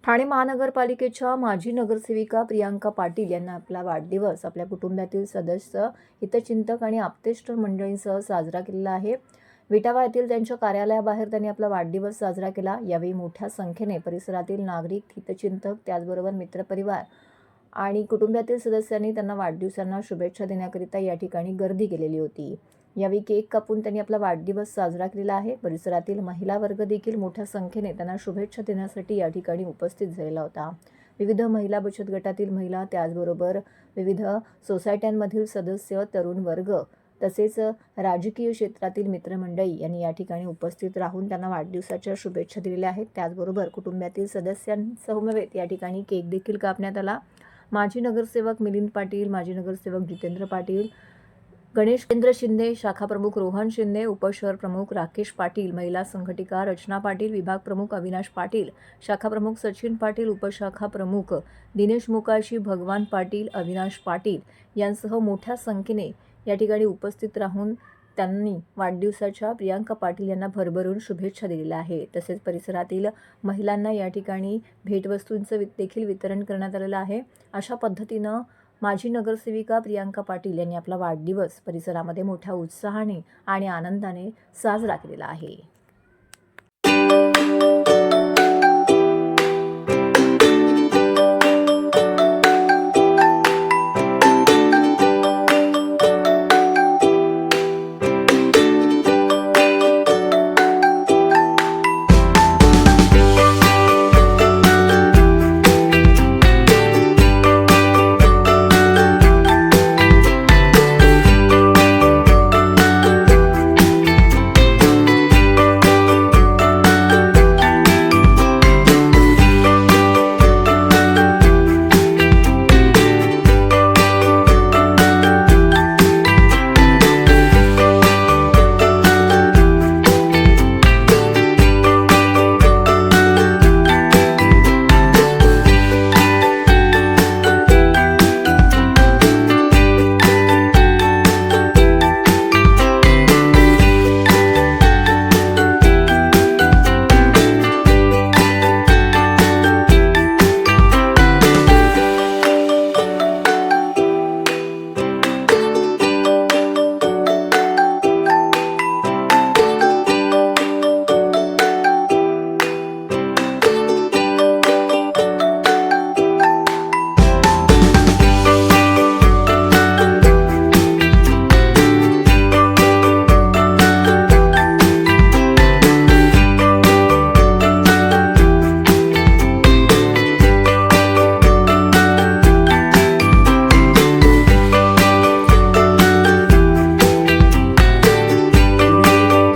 ठाणे महानगरपालिकेच्या माजी नगरसेविका प्रियांका पाटील यांना आपला वाढदिवस आपल्या कुटुंबातील सदस्य, हितचिंतक आणि आप्तेष्ट मंडळींसह साजरा केलेला आहे. विटावा येथील त्यांच्या कार्यालयाबाहेर त्यांनी आपला वाढदिवस साजरा केला. यावेळी मोठ्या संख्येने परिसरातील नागरिक, हितचिंतक, त्याचबरोबर मित्रपरिवार आणि कुटुंबातील सदस्यांनी त्यांना वाढदिवसांना शुभेच्छा देण्याकरिता या ठिकाणी गर्दी केलेली होती. यावेळी केक कापून त्यांनी आपला वाढदिवस साजरा केलेला आहे. परिसरातील महिला वर्ग देखील मोठ्या संख्येने त्यांना शुभेच्छा देण्यासाठी या ठिकाणी उपस्थित झालेला होता. विविध महिला बचत गटातील महिला, त्याचबरोबर विविध सोसायट्यांमधील सदस्य, तरुण वर्ग तसेच राजकीय क्षेत्रातील मित्रमंडळी यांनी या ठिकाणी उपस्थित राहून त्यांना वाढदिवसाच्या शुभेच्छा दिलेल्या आहेत. त्याचबरोबर कुटुंबातील सदस्यांसमवेत या ठिकाणी केक देखील कापण्यात आला. माजी नगरसेवक मिलिंद पाटील, माजी नगरसेवक जितेंद्र पाटील, गणेशेंद्र शिंदे, शाखा प्रमुख रोहन शिंदे, उपशहर प्रमुख राकेश पाटील, महिला संघटिका रचना पाटील, विभाग प्रमुख अविनाश पाटील, शाखा प्रमुख सचिन पाटील, उपशाखा प्रमुख दिनेश मुकाशी, भगवान पाटील, अविनाश पाटील यांसह मोठ्या संख्येने या ठिकाणी उपस्थित राहून त्यांनी वाढदिवसाच्या प्रियांका पाटील यांना भरभरून शुभेच्छा दिलेल्या आहे. तसेच परिसरातील महिलांना या ठिकाणी भेटवस्तूंचं देखील वितरण करण्यात आलेलं आहे. अशा पद्धतीनं माजी नगरसेविका प्रियांका पाटील यांनी आपला वाढदिवस परिसरामध्ये मोठ्या उत्साहाने आणि आनंदाने साजरा केलेला आहे.